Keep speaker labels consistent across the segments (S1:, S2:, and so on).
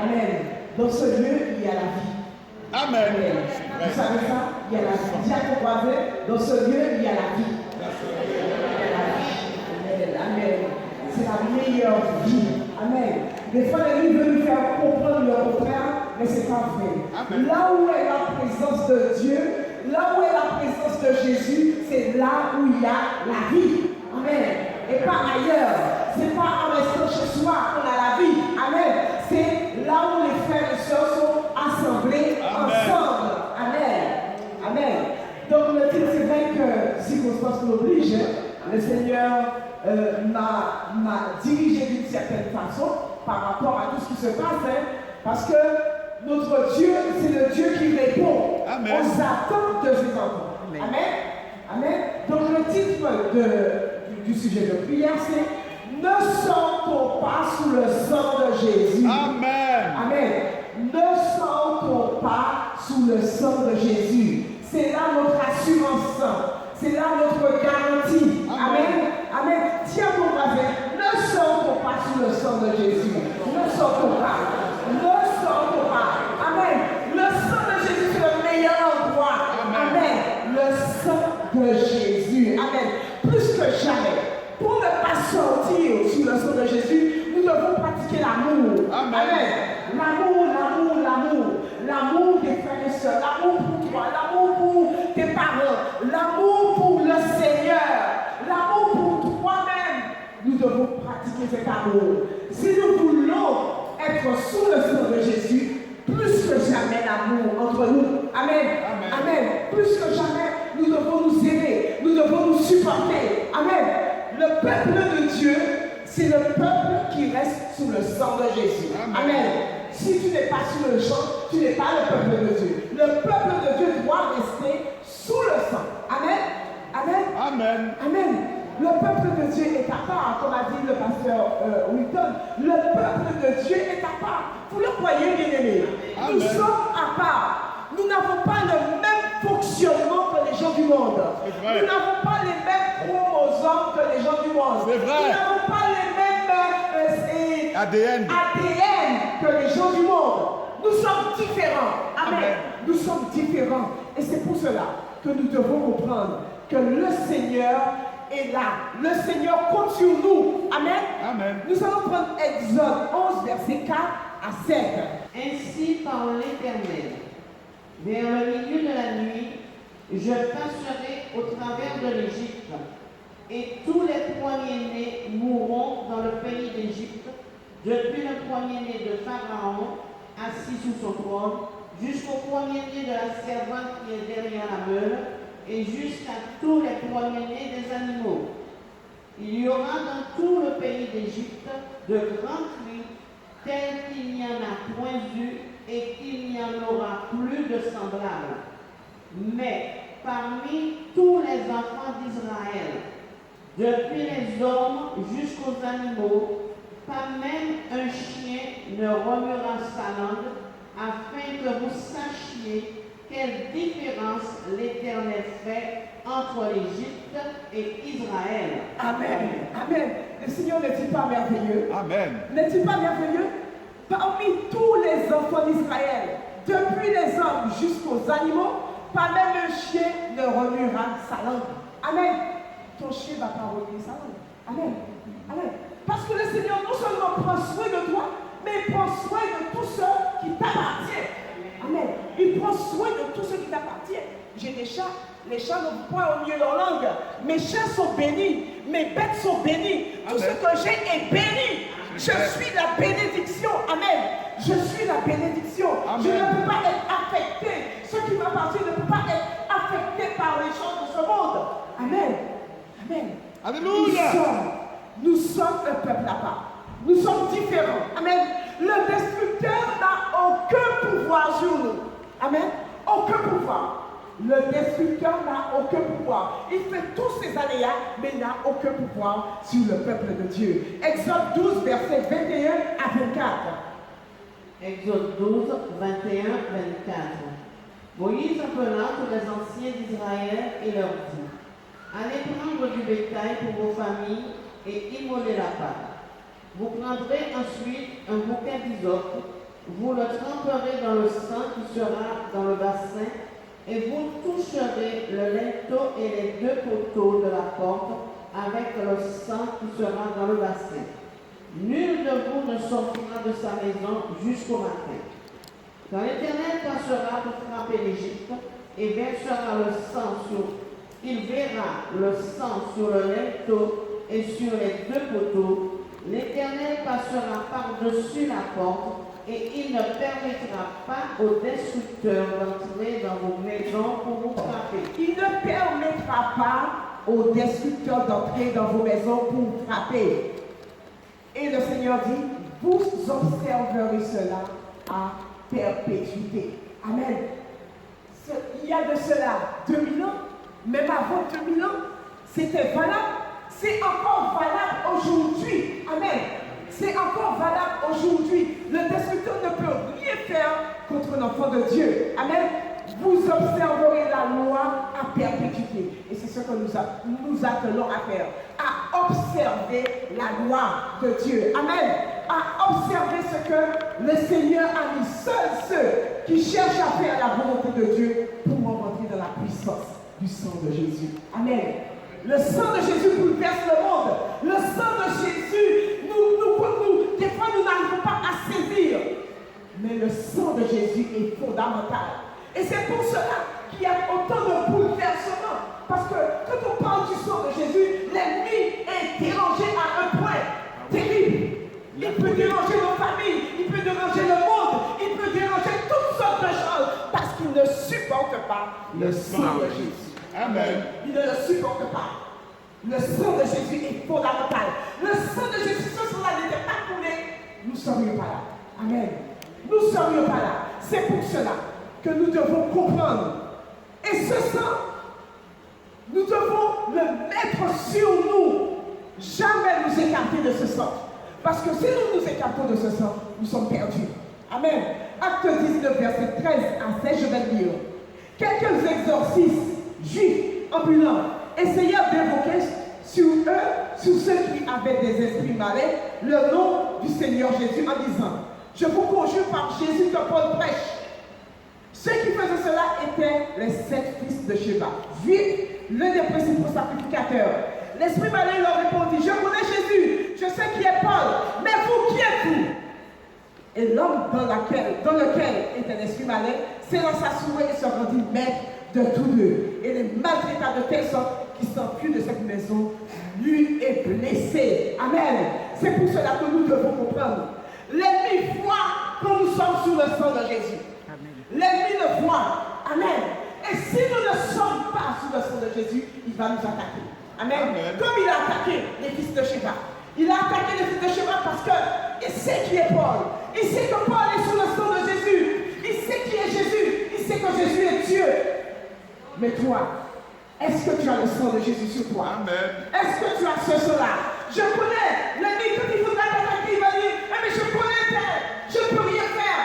S1: Amen. Dans ce lieu, il y a la vie.
S2: Amen.
S1: Amen. Vous savez ça? Il y a la vie. Dis à ton voisin, dans ce lieu, il y a la vie. Il y a la vie. Amen. Amen. C'est la meilleure vie. Amen. Des fois, les livres veulent nous faire comprendre le contraire, mais c'est pas vrai.
S2: Amen.
S1: Là où est la présence de Dieu, là où est la présence de Jésus, c'est là où il y a la vie. Amen. Et pas ailleurs. C'est pas en restant chez soi qu'on a la vie. Amen. C'est là où les frères et sœurs sont assemblés ensemble. Amen. Amen. Donc le titre, c'est vrai que circonstance l'oblige. Le Seigneur m'a dirigé d'une certaine façon par rapport à tout ce qui se passe. Parce que notre Dieu, c'est le Dieu qui répond aux attentes de ses enfants. Amen. Amen. Donc le titre du sujet de prière, c'est « Ne sortons pas sous le sang de Jésus ».
S2: Amen.
S1: Amen. Ne sortons pas sous le sang de Jésus. C'est là notre assurance. C'est là notre garantie. Amen. Amen. Tiens mon voisin, ne sortons pas sous le sang de Jésus. Ne sortons pas. Ne sortons pas. Amen. Le sang de Jésus, c'est le meilleur endroit. Amen. Le sang de Jésus. Amen. Plus que jamais. Pour ne pas sortir sous le sang de Jésus, nous devons pratiquer l'amour. Amen. L'amour, l'amour, l'amour. L'amour des frères et sœurs. L'amour pour toi. L'amour pour tes parents. L'amour pour le Seigneur. L'amour pour toi-même. Nous devons pratiquer cet amour. Si nous voulons être sous le sang de Jésus, plus que jamais l'amour entre nous. Amen. Amen. Plus que jamais, nous devons nous aimer. Nous devons nous supporter. Amen. Le peuple de Dieu, c'est le peuple qui reste sous le sang de Jésus. Amen. Si tu n'es pas sous le sang, tu n'es pas le peuple de Dieu. Le peuple de Dieu doit rester sous le sang. Amen. Amen.
S2: Amen.
S1: Amen. Le peuple de Dieu est à part, comme a dit le pasteur Wilton. Le peuple de Dieu est à part. Vous le croyez, bien-aimés? Nous sommes à part. Nous n'avons pas le même fonctionnement que les gens du monde. Nous n'avons pas les mêmes chromosomes que les gens du monde.
S2: C'est vrai.
S1: Nous n'avons pas les mêmes
S2: ADN
S1: que les gens du monde. Nous sommes différents. Amen. Nous sommes différents. Et c'est pour cela que nous devons comprendre que le Seigneur est là. Le Seigneur compte sur nous. Amen.
S2: Amen.
S1: Nous allons prendre Exode 11, versets 4 à 7.
S3: Ainsi parle l'Éternel. Vers le milieu de la nuit, je passerai au travers de l'Égypte, et tous les premiers-nés mourront dans le pays d'Égypte, depuis le premier-né de Pharaon, assis sous son trône, jusqu'au premier-né de la servante qui est derrière la meule, et jusqu'à tous les premiers-nés des animaux. Il y aura dans tout le pays d'Égypte de grands cris, tels qu'il n'y en a point eu et qu'il n'y en aura plus de semblables. Mais parmi tous les enfants d'Israël, depuis les hommes jusqu'aux animaux, pas même un chien ne remuera sa langue, afin que vous sachiez quelle différence l'Éternel fait entre l'Égypte et Israël.
S1: Amen. Amen. Le Seigneur n'est-il pas merveilleux?
S2: Amen.
S1: N'est-il pas merveilleux? Parmi tous les enfants d'Israël, depuis les hommes jusqu'aux animaux, pas même un chien ne remuera sa langue. Amen. Ton chien ne va pas remuer sa langue. Amen. Amen. Parce que le Seigneur non seulement prend soin de toi, mais il prend soin de tous ceux qui t'appartiennent. Amen. Il prend soin de tous ceux qui t'appartiennent. J'ai des chats. Les chats n'ont pas au milieu de leur langue. Mes chats sont bénis. Mes bêtes sont bénies. Tout ce que j'ai est béni. Je suis la bénédiction. Amen. Je suis la bénédiction. Amen. Je ne peux pas être affecté. Ce qui m'appartient ne peut pas être affecté par les choses de ce monde. Amen. Amen.
S2: Alléluia.
S1: Nous sommes un peuple à part. Nous sommes différents. Amen. Le destructeur n'a aucun pouvoir sur nous. Amen. Aucun pouvoir. Le destructeur n'a aucun pouvoir. Il fait tous ses aléas, mais il n'a aucun pouvoir sur le peuple de Dieu. Exode 12, versets 21 à 24.
S3: Exode 12, 21, 24. Moïse appela tous les anciens d'Israël et leur dit: Allez prendre du bétail pour vos familles et immoler la Pâque. Vous prendrez ensuite un bouquet d'hysope, Vous le tremperez dans le sang qui sera dans le bassin, et vous toucherez le linteau et les 2 poteaux de la porte avec le sang qui sera dans le bassin. Nul de vous ne sortira de sa maison jusqu'au matin. Quand l'Éternel passera pour frapper l'Égypte, et versera le sang il verra le sang sur le linteau et sur les 2 poteaux. L'Éternel passera par-dessus la porte, et il ne permettra pas aux destructeurs d'entrer dans vos maisons pour vous frapper.
S1: Il ne permettra pas aux destructeurs d'entrer dans vos maisons pour vous frapper. Et le Seigneur dit, vous observerez cela à perpétuité. Amen. Il y a de cela 2000 ans, même avant 2000 ans, c'était valable. C'est encore valable aujourd'hui. Amen. C'est encore valable aujourd'hui. Le destructeur ne peut rien faire contre l'enfant de Dieu. Amen. Vous observerez la loi à perpétuité. Et c'est ce que nous appelons à faire. À observer la loi de Dieu. Amen. À observer ce que le Seigneur a mis. Seuls ceux qui cherchent à faire la volonté de Dieu pourront rentrer dans la puissance du sang de Jésus. Amen. Le sang de Jésus bouleverse le monde. Le sang de Jésus, des fois nous n'arrivons pas à saisir. Mais le sang de Jésus est fondamental. Et c'est pour cela qu'il y a autant de bouleversements. Parce que quand on parle du sang de Jésus, l'ennemi est dérangé à un point terrible. Il peut déranger nos familles, il peut déranger le monde, il peut déranger toutes sortes de choses parce qu'il ne supporte pas le sang de Jésus.
S2: Amen.
S1: Il ne le supporte pas. Le sang de Jésus est fondamental. Le sang de Jésus, si ce sang-là n'était pas coulé, nous ne serions pas là. Amen. Nous ne serions pas là. C'est pour cela que nous devons comprendre. Et ce sang, nous devons le mettre sur nous. Jamais nous écarter de ce sang. Parce que si nous nous écartons de ce sang, nous sommes perdus. Amen. Acte 19, verset 13 à 16, je vais le lire. Quelques exorcistes juifs ambulants essayèrent d'évoquer sur eux, sur ceux qui avaient des esprits malais, le nom du Seigneur Jésus en disant, je vous conjure par Jésus que Paul prêche. Ceux qui faisaient cela étaient les 7 fils de Sheba, juifs, l'un des principaux sacrificateurs. L'esprit malin leur répondit, je connais Jésus, je sais qui est Paul, mais vous, qui êtes-vous? Et l'homme dans lequel était l'esprit malin s'élança sur eux et se rendit maître de tous deux. Et les maltraita de telle sorte qu'il s'enfuit de cette maison, nus et blessés. Amen. C'est pour cela que nous devons comprendre. L'ennemi voit quand nous sommes sous le sang de Jésus. L'ennemi le voit. Amen. Et si nous ne sommes pas sous le sang de Jésus, il va nous attaquer. Amen.
S2: Amen.
S1: Comme il a attaqué les fils de Sheba. Il a attaqué les fils de Sheba parce qu'il sait qui est Paul. Il sait que Paul est sous le sang de Jésus. Il sait qui est Jésus. Il sait que Jésus est Dieu. Mais toi, est-ce que tu as le sang de Jésus sur toi?
S2: Amen.
S1: Est-ce que tu as ce sang-là? Je connais. L'ennemi, quand il faudra t'attaquer, il va dire, mais je connais tel. Je ne peux rien faire.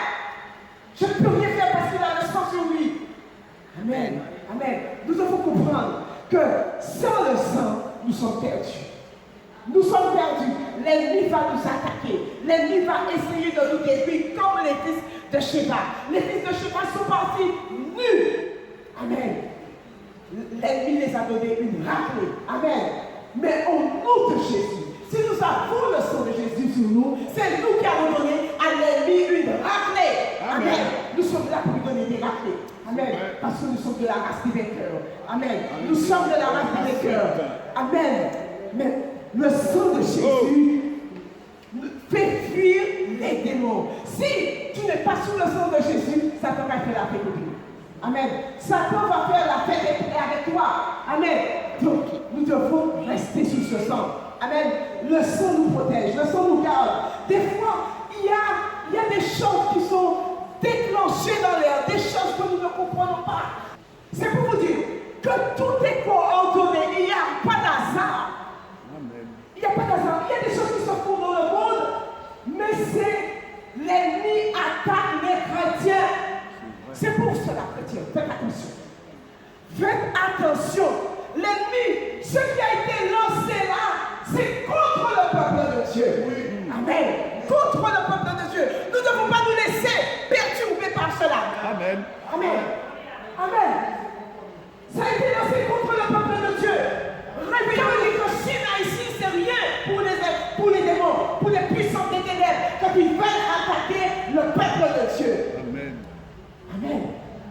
S1: Je ne peux rien faire parce qu'il a le sang sur lui. Amen. Amen. Nous devons comprendre que sans le sang, nous sommes perdus. Nous sommes perdus. L'ennemi va nous attaquer. L'ennemi va essayer de nous détruire comme les fils de Sheba. Les fils de Sheba sont partis nus. Amen. L'ennemi les a donné une raclée. Amen. Mais au nom de Jésus, si nous avons le sang de Jésus sur nous, c'est nous qui avons donné à l'ennemi une raclée. Amen. Amen. Nous sommes là pour lui donner des raclées. Amen. Parce que nous sommes de la race des vainqueurs. Amen. Nous sommes de la race des vainqueurs. Amen. Mais le sang de Jésus fait fuir les démons. Si tu n'es pas sous le sang de Jésus, Satan va faire la fête avec nous. Amen. Satan va faire la fête avec toi. Amen. Donc, nous devons rester sous ce sang. Amen. Le sang nous protège, le sang nous garde. Des fois, il y a des choses qui sont déclenchées dans l'air, des choses que nous ne comprenons pas. C'est pour vous dire que tout est coordonné. Il n'y a pas d'hasard. Il n'y a pas d'hasard. Il y a des choses qui se font dans le monde, mais c'est l'ennemi attaque les chrétiens. C'est pour cela, chrétiens, faites attention. Faites attention. L'ennemi, ce qui a été lancé là, c'est contre le peuple de Dieu. Oui. Amen. Contre le peuple de Dieu. Nous ne devons pas nous laisser cela.
S2: Amen.
S1: Amen. Amen. Ça a été lancé contre le peuple de Dieu. Réveillons dit que Chine ici, c'est rien pour les démons, pour les puissants des ténèbres, quand ils veulent attaquer le peuple de Dieu.
S2: Amen.
S1: Amen.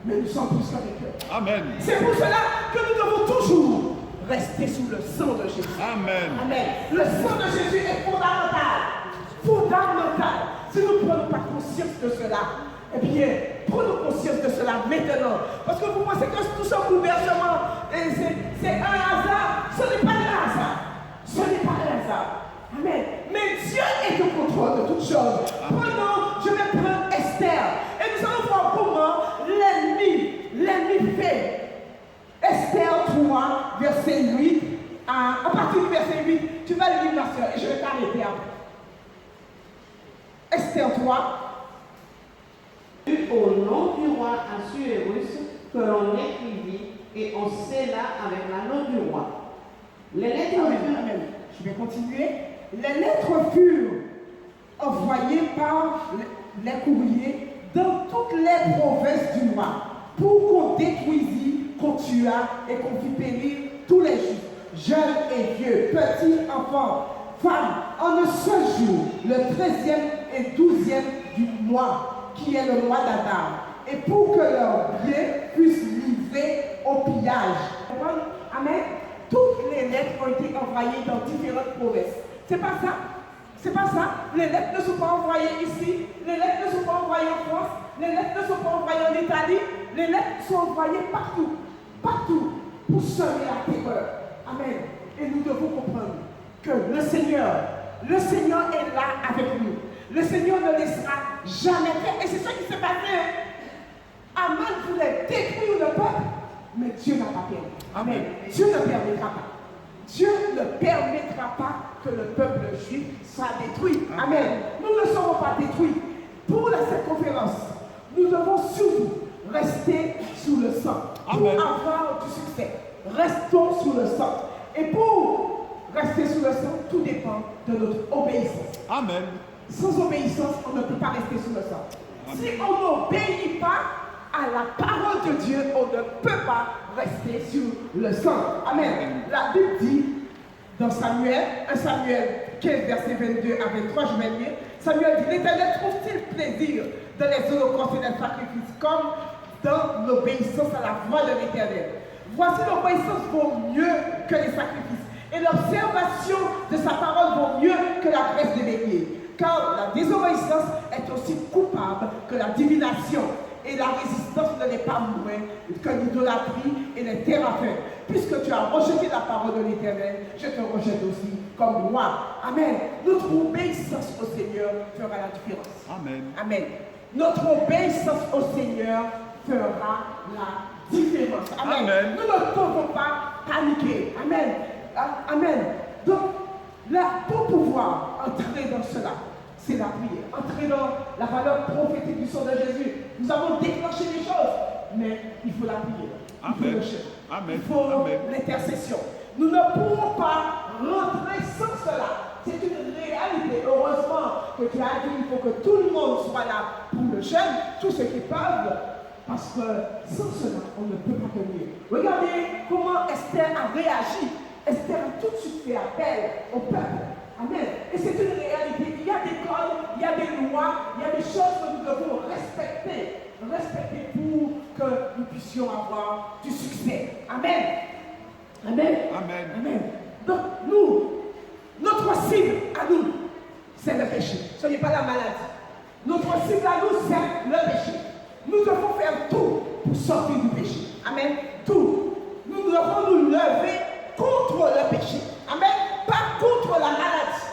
S1: Mais nous sommes plus qu'avec eux.
S2: Amen.
S1: C'est pour cela que nous devons toujours rester sous le sang de Jésus.
S2: Amen.
S1: Amen. Le sang de Jésus est fondamental. Fondamental. Si nous ne prenons pas conscience de cela, eh bien, prenons conscience de cela maintenant. Parce que vous pensez que tout ce bouleversement, c'est un hasard. Ce n'est pas un hasard. Ce n'est pas un hasard. Amen. Mais Dieu est au contrôle de toutes choses. Prenons, je vais prendre Esther. Et nous allons voir comment l'ennemi fait. Esther 3, verset 8. À partir du verset 8, tu vas le lire, ma soeur, et je vais t'arrêter après. Esther 3.
S3: Au nom du roi Assuérus que l'on écrivit et on scella avec l'anneau du roi. Les lettres
S1: Amen. Je vais continuer. Les lettres furent envoyées par les courriers dans toutes les provinces du roi pour qu'on détruisît, qu'on tuât et qu'on fît périr tous les Juifs, jeunes et vieux, petits, enfants, femmes, en un seul jour, le 13e et 12e du mois, qui est le mois d'Adar, et pour que leurs biens puissent livrer au pillage. Amen. Toutes les lettres ont été envoyées dans différentes provinces. C'est pas ça. C'est pas ça. Les lettres ne sont pas envoyées ici. Les lettres ne sont pas envoyées en France. Les lettres ne sont pas envoyées en Italie. Les lettres sont envoyées partout. Partout. Pour semer la terreur. Amen. Et nous devons comprendre que le Seigneur est là avec nous. Le Seigneur ne laissera jamais faire. Et c'est ça qui s'est passé. Aman voulait détruire le peuple, mais Dieu n'a pas permis. Amen. Dieu ne permettra pas. Dieu ne permettra pas que le peuple juif soit détruit. Amen. Nous ne serons pas détruits. Pour cette conférence, nous devons surtout rester sous le sang.
S2: Amen.
S1: Pour avoir du succès. Restons sous le sang. Et pour rester sous le sang, tout dépend de notre obéissance.
S2: Amen.
S1: Sans obéissance, on ne peut pas rester sous le sang.
S2: Amen.
S1: Si on n'obéit pas à la parole de Dieu, on ne peut pas rester sur le sang. Amen. La Bible dit dans Samuel, 1 Samuel 15, verset 22 à 23, je vais lire. Samuel dit, l'Éternel trouve-t-il plaisir dans les holocaustes et les sacrifices comme dans l'obéissance à la voix de l'Éternel? Voici, l'obéissance vaut mieux que les sacrifices, et l'observation de sa parole vaut mieux que la graisse de bélier. Car la désobéissance est aussi coupable que la divination, et la résistance ne l'est pas moins que l'idolâtrie et les terrains. Puisque tu as rejeté la parole de l'Éternel, je te rejette aussi comme moi. Amen. Notre obéissance au Seigneur fera la différence.
S2: Amen.
S1: Amen. Notre obéissance au Seigneur fera la différence. Amen.
S2: Amen.
S1: Nous ne pouvons pas paniquer. Amen. Amen. Donc, là, pour pouvoir entrer dans cela, c'est la prière. Entrer dans la valeur prophétique du sang de Jésus. Nous avons déclenché les choses, mais il faut la prière. Il faut le chef.
S2: Amen.
S1: Il faut
S2: Amen.
S1: l'intercession. Nous ne pourrons pas rentrer sans cela. C'est une réalité. Heureusement que tu as dit qu'il faut que tout le monde soit là pour le jeûne, tous ceux qui peuvent, parce que sans cela, on ne peut pas tenir. Regardez comment Esther a réagi. Esther a tout de suite fait appel au peuple. Amen. Et c'est une réalité. Il y a des codes, il y a des lois, il y a des choses que nous devons respecter. Respecter pour que nous puissions avoir du succès. Amen. Amen.
S2: Amen.
S1: Amen. Donc, nous, notre cible à nous, c'est le péché. Ce n'est pas la maladie. Notre cible à nous, c'est le péché. Nous devons faire tout pour sortir du péché. Amen. Tout. Nous devons nous lever contre le péché. Amen. Pas contre la maladie.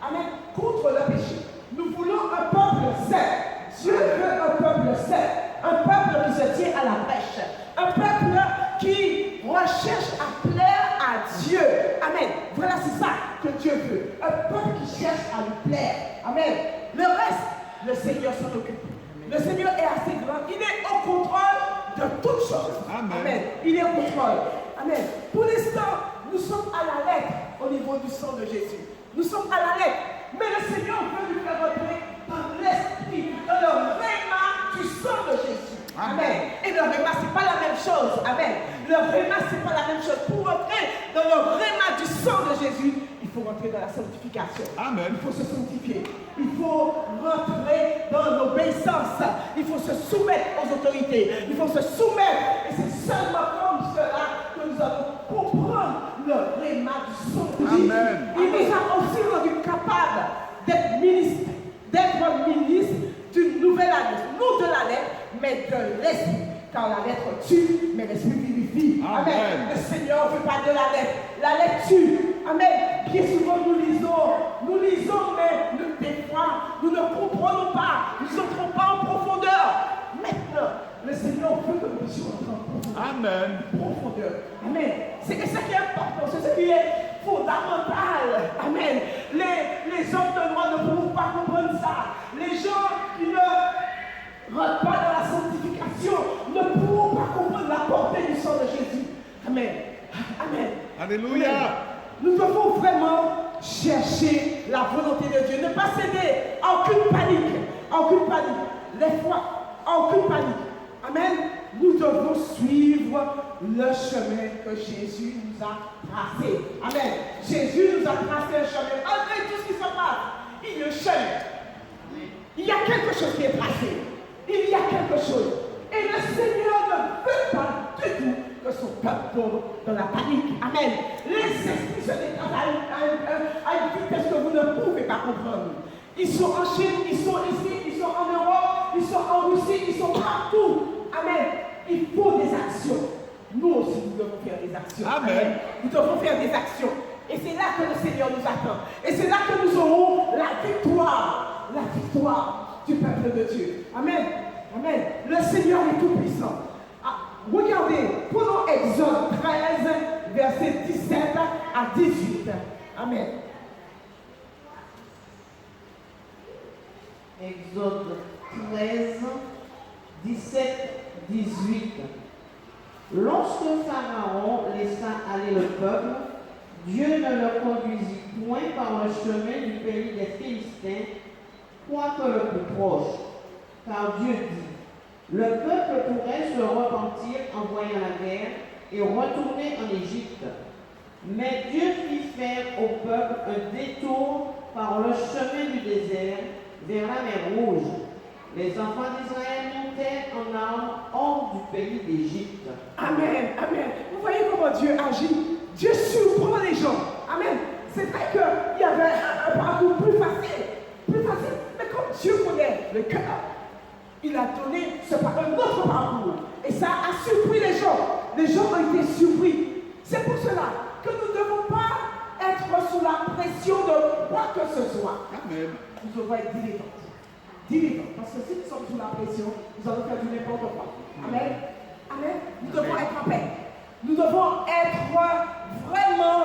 S1: Amen. Contre le péché. Nous voulons un peuple saint. Dieu veut un peuple saint. Un peuple qui se tient à la brèche. Un peuple qui recherche à plaire à Dieu. Amen. Voilà, c'est ça que Dieu veut. Un peuple qui cherche à lui plaire. Amen. Le reste, le Seigneur s'en occupe. Le Seigneur est assez grand. Il est au contrôle de toutes choses.
S2: Amen.
S1: Amen. Il est au contrôle. Amen. Pour l'instant, nous sommes à la lettre au niveau du sang de Jésus. Nous sommes à la lettre. Mais le Seigneur veut nous faire entrer dans l'esprit, dans le règlement du sang de Jésus. Amen. Et le réma, ce n'est pas la même chose. Amen. Le réma, ce n'est pas la même chose. Pour entrer dans le réma du sang de Jésus, il faut rentrer dans la sanctification.
S2: Amen.
S1: Il faut se sanctifier. Il faut rentrer dans l'obéissance. Il faut se soumettre aux autorités. Il faut se soumettre. Et c'est seulement comme cela que nous allons comprendre le réma du sang de Jésus.
S2: Amen.
S1: Il nous a aussi rendu capables d'être ministres d'une nouvelle alliance. Non de la lettre, mais de l'esprit. Car la lettre tue, mais l'esprit vivifie. Amen. Le Seigneur ne veut pas de la lettre. La lettre tue. Amen. Bien souvent nous lisons, mais des fois, nous ne comprenons pas. Nous n'entrons pas en profondeur. Maintenant, le Seigneur veut que nous puissions entrer en profondeur.
S2: Amen.
S1: Profondeur. Amen. C'est ça qui est important. C'est ce qui est fondamental. Amen. Les hommes de loi ne pourront pas comprendre ça. Les gens qui ne rentrent pas dans la sanctification ne pourront pas comprendre la portée du sang de Jésus. Amen. Amen.
S2: Alléluia.
S1: Amen. Nous devons vraiment chercher la volonté de Dieu. Ne pas céder à aucune panique. À aucune panique. Les fois, à aucune panique. Amen. Nous devons suivre le chemin que Jésus nous a tracé. Amen. Jésus nous a tracé un chemin. Malgré tout ce qui se passe, il y a un chemin. Il y a quelque chose qui est tracé. Il y a quelque chose. Et le Seigneur ne veut pas du tout que son peuple tombe dans la panique. Amen. Les esprits se déclenchent à une vitesse que vous ne pouvez pas comprendre. Ils sont en Chine, ils sont ici, ils sont en Europe, ils sont en Russie, ils sont partout. Amen. Il faut des actions. Nous aussi, nous devons faire des actions.
S2: Amen.
S1: Nous devons faire des actions. Et c'est là que le Seigneur nous attend. Et c'est là que nous aurons la victoire. La victoire du peuple de Dieu. Amen. Amen. Le Seigneur est tout puissant. Regardez, prenons Exode 13, versets 17 à 18. Amen.
S3: Exode 13, 17, 18. Lorsque Pharaon laissa aller le peuple, Dieu ne le conduisit point par le chemin du pays des Philistins, quoique le plus proche. Car Dieu dit, le peuple pourrait se repentir en voyant la guerre et retourner en Égypte. Mais Dieu fit faire au peuple un détour par le chemin du désert vers la mer Rouge. Les enfants d'Israël montèrent en armes hors du pays d'Égypte.
S1: Amen, amen. Vous voyez comment Dieu agit. Dieu surprend les gens. Amen. C'est vrai qu'il y avait un parcours plus facile. Mais comme Dieu connaît le cœur, il a donné un autre parcours. Et ça a surpris les gens. Les gens ont été surpris. C'est pour cela que nous ne devons pas être sous la pression de quoi que ce soit.
S2: Amen.
S1: Nous devons être diligents. Parce que si nous sommes sous la pression, nous allons faire du n'importe quoi. Amen. Amen. Nous devons être en paix. Nous devons être vraiment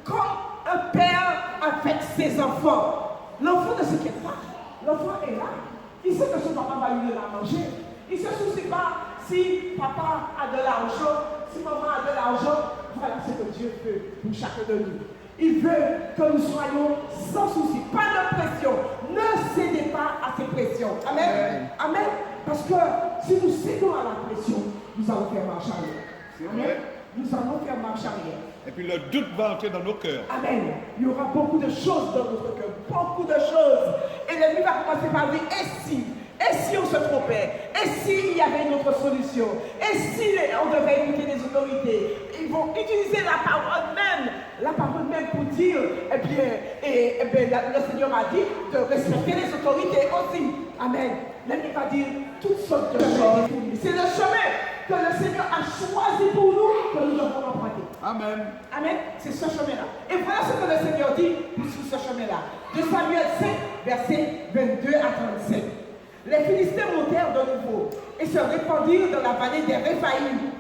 S1: comme un père avec ses enfants. L'enfant ne s'inquiète pas. L'enfant est là. Il sait que son papa va lui donner à manger. Il ne se soucie pas si papa a de l'argent, si maman a de l'argent. Voilà ce que Dieu veut pour chacun de nous. Il veut que nous soyons sans souci, pas de pression. Ne cédez pas à ces pressions. Amen. Amen. Parce que si nous cédons à la pression, nous allons faire marche arrière. Amen. Nous allons faire marche arrière.
S2: Et puis le doute va entrer dans nos cœurs.
S1: Amen. Il y aura beaucoup de choses dans notre cœur. Beaucoup de choses. Et l'ennemi va commencer par dire, et si on se trompait? Et s'il y avait une autre solution? Et si on devait écouter les autorités? Ils vont utiliser la parole même pour dire, le Seigneur m'a dit de respecter les autorités aussi. Amen. L'ennemi va dire toutes sortes de choses. C'est le chemin que le Seigneur a choisi pour nous que nous devons emprunter.
S2: Amen.
S1: Amen. C'est ce chemin-là. Et voilà ce que le Seigneur dit sur ce chemin-là. De Samuel 5, versets 22 à 37. Les Philistins montèrent de nouveau et se répandirent dans la vallée des Réphaïm.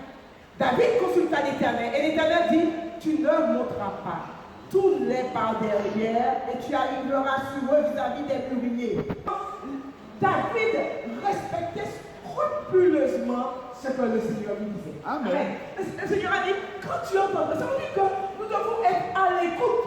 S1: David consulta l'Éternel et l'Éternel dit, tu ne monteras pas tous les par derrière et tu arriveras sur eux vis-à-vis des mûriers. David respectait scrupuleusement ce que le Seigneur lui disait.
S2: Amen.
S1: Le Seigneur a dit, quand tu entends, ça veut dire que nous devons être à l'écoute.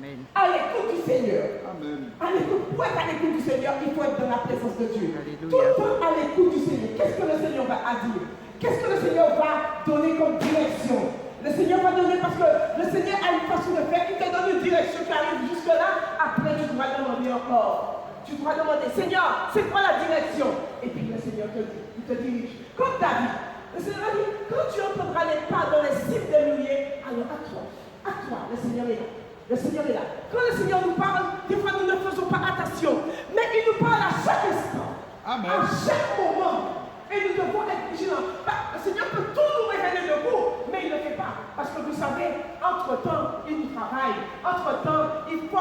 S4: Amen.
S1: À l'écoute du Seigneur.
S2: Amen.
S1: À l'écoute. Pour être à l'écoute du Seigneur, il faut être dans la présence de Dieu.
S4: Alléluia.
S1: Tout le temps à l'écoute du Seigneur. Qu'est-ce que le Seigneur va dire? Qu'est-ce que le Seigneur va donner comme direction? Le Seigneur va donner parce que le Seigneur a une façon de faire. Il te donne une direction qui arrive jusque-là. Après, tu dois demander encore. Tu dois demander, Seigneur, c'est quoi la direction? Et puis le Seigneur te dit, il te dirige. Comme David. Le Seigneur a dit, quand tu entendras les pas dans les cimes des milliers, alors à toi, le Seigneur est là. Le Seigneur est là. Quand le Seigneur nous parle, des fois nous ne faisons pas attention. Mais il nous parle à chaque instant.
S2: Amen.
S1: À chaque moment. Et nous devons être vigilants. Le Seigneur peut tout nous révéler de vous, mais il ne le fait pas. Parce que vous savez, entre-temps, il nous travaille. Entre-temps, il nous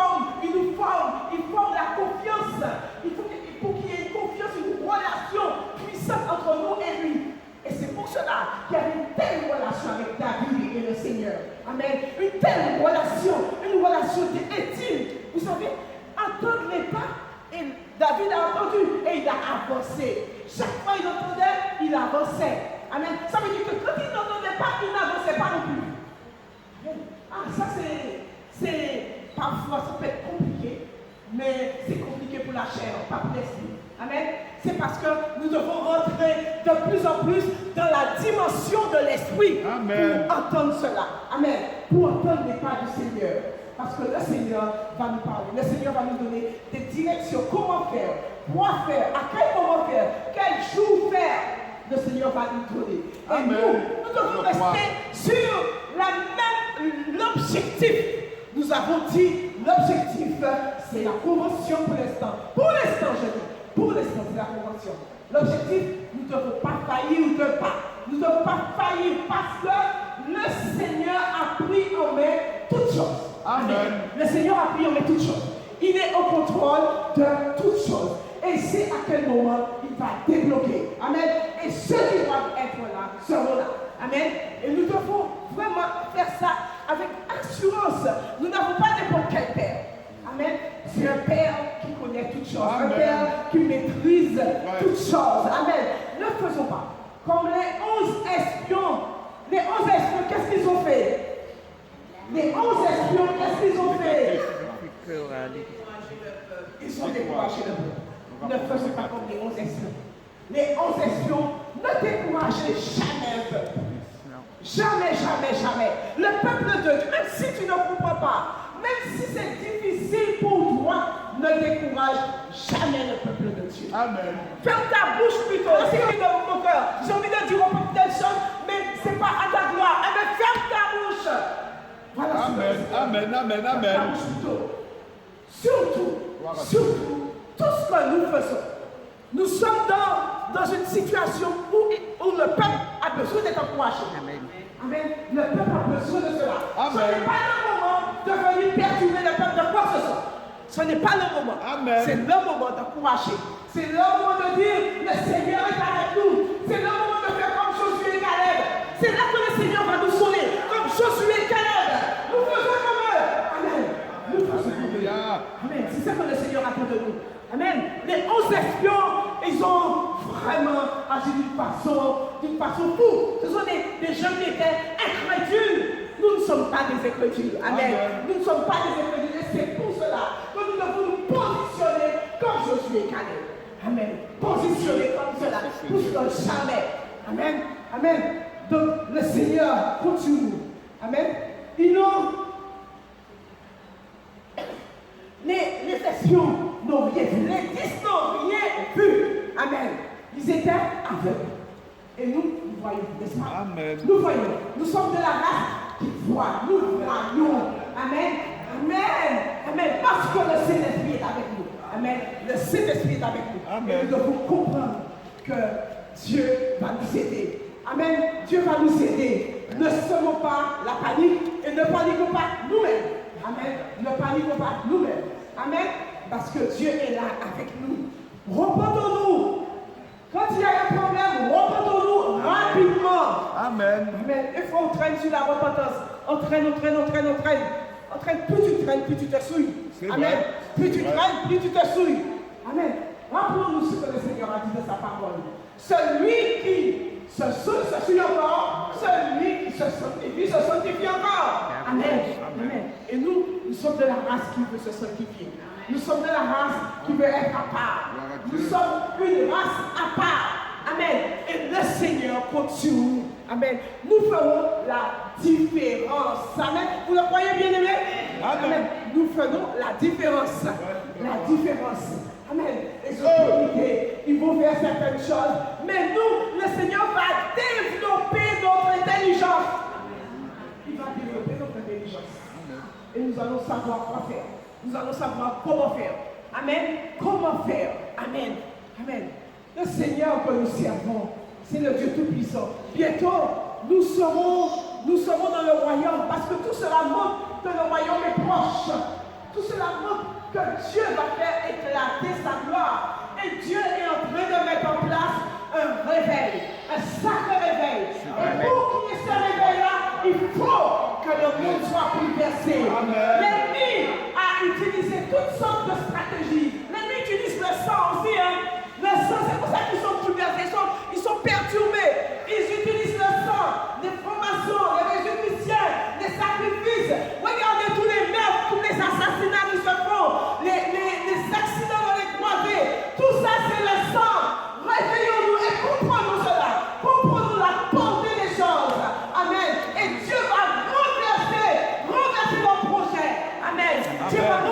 S1: forme la confiance. Il faut qu'il y ait une confiance, une relation puissante entre nous et lui. Et c'est pour cela qu'il y avait une telle relation avec David et le Seigneur. Amen. Une telle relation, une relation intime. Vous savez, entendre les pas, et David a entendu et il a avancé. Chaque fois qu'il entendait, il avançait. Amen. Ça veut dire que quand il n'entendait pas, il n'avançait pas non plus. Amen. Ah, ça c'est parfois ça peut être compliqué, mais c'est compliqué pour la chair, pas pour l'esprit. Amen. C'est parce que nous devons rentrer de plus en plus dans la dimension de l'esprit pour entendre cela. Amen. Pour entendre les pas du Seigneur. Parce que le Seigneur va nous parler. Le Seigneur va nous donner des directions. Comment faire? Quoi faire? À quel moment faire? Quel jour faire? Le Seigneur va nous donner. Et
S2: Amen.
S1: nous devons rester sur l'objectif. Nous avons dit l'objectif, c'est la convention pour l'instant. Pour l'instant, je dis. Pour l'instant, c'est la convention. L'objectif, nous ne devons pas faillir ou ne pas. Nous ne devons pas faillir parce que le Seigneur a pris en main toutes choses.
S2: Amen.
S1: Le Seigneur a pris en main toutes choses. Il est au contrôle de toutes choses. Et c'est à quel moment il va débloquer. Amen. Et ceux qui doivent être là seront là. Amen. Et nous devons vraiment faire ça avec assurance. Nous n'avons pas n'importe quel père. Amen. C'est un père qui connaît toutes choses.
S2: Amen.
S1: Un père qui maîtrise toutes choses. Amen. Ne faisons pas comme les 11 espions. Les 11 espions, qu'est-ce qu'ils ont fait? Les 11 espions, qu'est-ce qu'ils ont fait? Ils ont découragé le peuple. Ne faisons pas comme les 11 espions. Les 11 espions, ne découragez jamais un peuple. Jamais, jamais, jamais. Le peuple de Dieu, même si tu ne comprends pas, même si c'est difficile pour toi, ne décourage jamais le peuple de Dieu.
S2: Amen.
S1: Ferme ta bouche plutôt. C'est ce qui est dans mon cœur. J'ai envie de dire telle chose, mais ce n'est pas à ta gloire. Eh bien, ferme ta bouche. Voilà.
S2: Amen. Amen. Amen. Amen.
S1: Surtout, tout ce que nous faisons, nous sommes dans une situation où le peuple a besoin d'être encouragé.
S4: Amen.
S1: Amen. Le peuple a besoin de cela.
S2: Amen.
S1: Ce n'est pas le moment de venir perturber le peuple de quoi que ce soit. Ce n'est pas le moment.
S2: Amen.
S1: C'est le moment d'encourager. C'est le moment de dire le Seigneur est avec nous. C'est le moment de faire comme Josué et Caleb. C'est là que le Seigneur va nous sonner. Comme Josué et Caleb. Nous faisons comme eux. Amen. Nous faisons comme eux. Amen. C'est ça que le Seigneur attend de nous. Amen. Les 11 espions, ils ont vraiment agi d'une façon fou. Ce sont des gens qui étaient incrédules. Nous ne sommes pas des incrédules. Amen. Nous ne sommes pas des incrédules. Et c'est pour cela que nous devons nous positionner comme Josué et Caleb. Amen. Positionner comme cela. Pour jamais. Amen. Amen. Donc le Seigneur continue. Amen. Ils n'ont... Les espions n'ont rien vu. Les 10 n'ont rien vu. Amen. Ils étaient aveugles. Et nous voyons, n'est-ce pas?
S2: Amen.
S1: Nous voyons. Nous sommes de la race qui voit. Nous voyons. Amen. Amen. Amen. Parce que le Saint-Esprit est avec nous. Amen. Le Saint-Esprit est avec nous.
S2: Amen.
S1: Et nous devons comprendre que Dieu va nous aider. Amen. Dieu va nous aider. Ne semons pas la panique et ne paniquons pas nous-mêmes. Amen. Ne paniquons pas nous-mêmes. Amen. Parce que Dieu est là avec nous. Repentons-nous. Quand il y a un problème, repentons-nous rapidement.
S2: Amen.
S1: Amen. Il faut qu'on traîne sur la repentance. On traîne. Plus tu traînes, plus tu te souilles. Amen.
S2: Vrai.
S1: Plus tu traînes, plus tu te souilles. Amen. Rappelons-nous ce que le Seigneur a dit de sa parole. Celui qui se souille encore, celui qui se sanctifie encore. Amen. Amen. Et nous Nous sommes de la race qui veut se sanctifier. Nous sommes de la race qui veut être à part. Nous sommes une race à part. Amen. Et le Seigneur compte sur nous. Amen. Nous ferons la différence. Amen. Vous le croyez, bien-aimé? Amen. Nous ferons la différence. La différence. Amen. Les autorités, ils vont faire certaines choses. Mais nous, le Seigneur va développer notre intelligence. Il va développer notre intelligence. Et nous allons savoir quoi faire. Nous allons savoir comment faire. Amen. Comment faire. Amen. Amen. Le Seigneur que nous servons, c'est le Dieu Tout-Puissant. Bientôt, nous serons dans le royaume parce que tout cela montre que le royaume est proche. Tout cela montre que Dieu va faire éclater sa gloire. Et Dieu est en train de mettre en place un réveil, un sacré réveil. Et pour qu'il y ait ce réveil-là, il faut que le monde soit bouleversé. L'ennemi a utilisé toutes sortes de stratégies. L'ennemi utilise le sang aussi. Le sang, c'est pour ça qu'ils sont bouleversés, ils sont perturbés. Ils utilisent le sang, les formations, les musiciens, les sacrifices. Regardez tous les meurtres, tous les assassinats qui se font, les accidents dans les croisées. Tout ça, c'est le sang. Réveillons-nous et comprenons cela. Comprenons la portée des choses. Amen. Et Dieu va renverser nos projets. Amen. Dieu va